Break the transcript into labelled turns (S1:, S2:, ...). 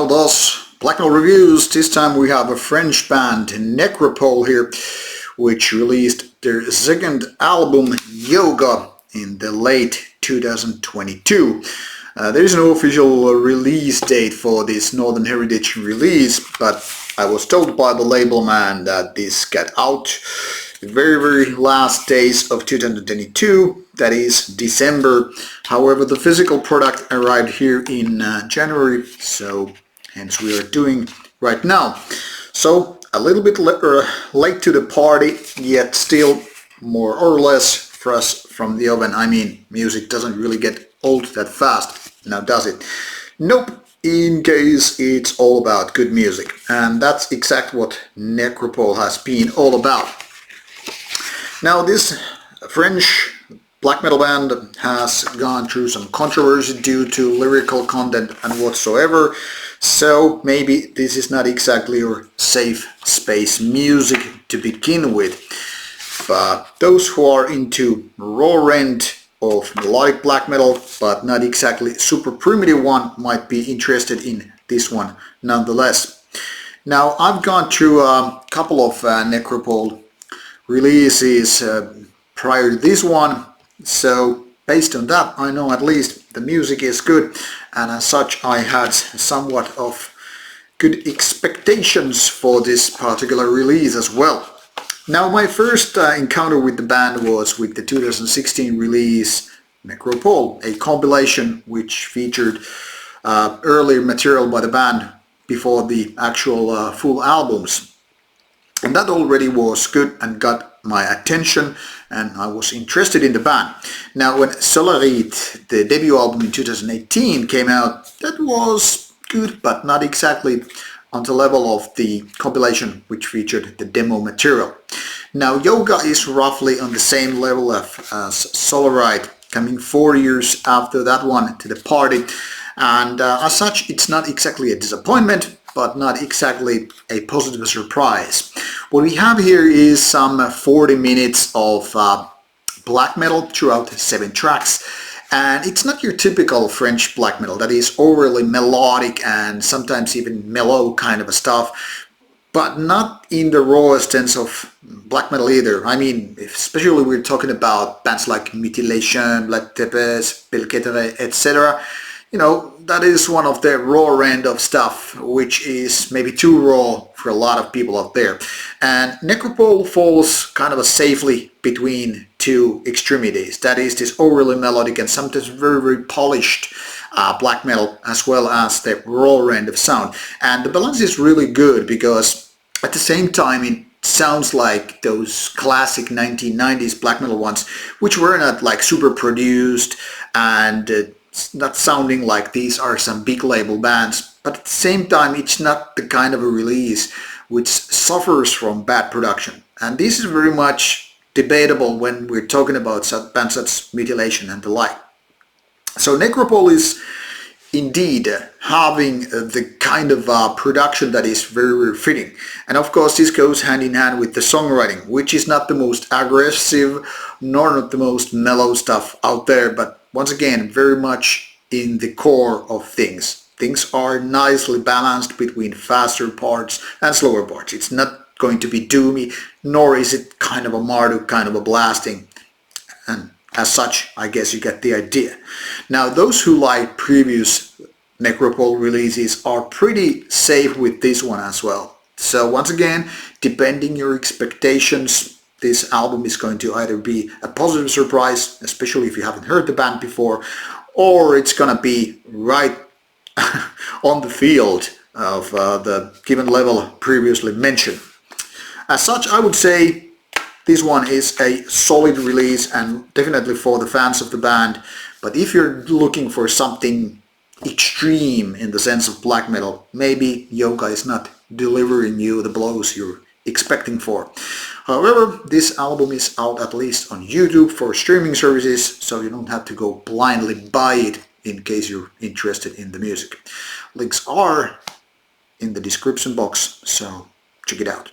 S1: Now thus, Black Metal Reviews. This time we have a French band, Nécropole here, which released their second album, Yoga, in the late 2022. There is no official release date for this Northern Heritage release, but I was told by the label man that this got out the very last days of 2022, that is December. However, the physical product arrived here in January, so hence we are doing right now. So a little bit late to the party, yet still more or less fresh from the oven. I mean, music doesn't really get old that fast, now does it? Nope, in case it's all about good music. And that's exactly what Nécropole has been all about. Now this French black metal band has gone through some controversy due to lyrical content and whatsoever, so maybe this is not exactly your safe space music to begin with. But those who are into raw rent of melodic black metal, but not exactly super primitive one, might be interested in this one nonetheless. Now I've gone through a couple of Nécropole releases prior to this one, so based on that I know at least the music is good, and as such I had somewhat of good expectations for this particular release as well. Now my first encounter with the band was with the 2016 release Nécropole, a compilation which featured earlier material by the band before the actual full albums. And that already was good and got my attention, and I was interested in the band. Now when Solarite, the debut album in 2018, came out, that was good, but not exactly on the level of the compilation which featured the demo material. Now Yoga is roughly on the same level as Solarite, coming 4 years after that one to the party, and as such it's not exactly a disappointment, but not exactly a positive surprise. What we have here is some 40 minutes of black metal throughout 7 tracks. And it's not your typical French black metal that is overly melodic and sometimes even mellow kind of a stuff, but not in the rawest sense of black metal either. I mean, especially we're talking about bands like Mutilation, Black Tepes, Belketere, etc. You know, that is one of the raw end of stuff, which is maybe too raw for a lot of people out there. And Nécropole falls kind of safely between two extremities. That is this overly melodic and sometimes very polished black metal, as well as the raw end of sound. And the balance is really good because at the same time it sounds like those classic 1990s black metal ones, which were not like super produced and not sounding like these are some big label bands, but at the same time it's not the kind of a release which suffers from bad production. And this is very much debatable when we're talking about bands such as Mutilation and the like. So Nécropole is indeed having the kind of production that is very fitting. And of course this goes hand in hand with the songwriting, which is not the most aggressive nor not the most mellow stuff out there, but once again very much in the core of things. Things are nicely balanced between faster parts and slower parts. It's not going to be doomy, nor is it kind of a Marduk, kind of a blasting. And as such, I guess you get the idea. Now those who like previous Nécropole releases are pretty safe with this one as well. So once again, depending your expectations, this album is going to either be a positive surprise, especially if you haven't heard the band before, or it's gonna be right on the field of the given level previously mentioned. As such, I would say this one is a solid release and definitely for the fans of the band. But if you're looking for something extreme in the sense of black metal, maybe Yoga is not delivering you the blows you're expecting for. However, this album is out at least on YouTube for streaming services, so you don't have to go blindly buy it in case you're interested in the music. Links are in the description box, so check it out.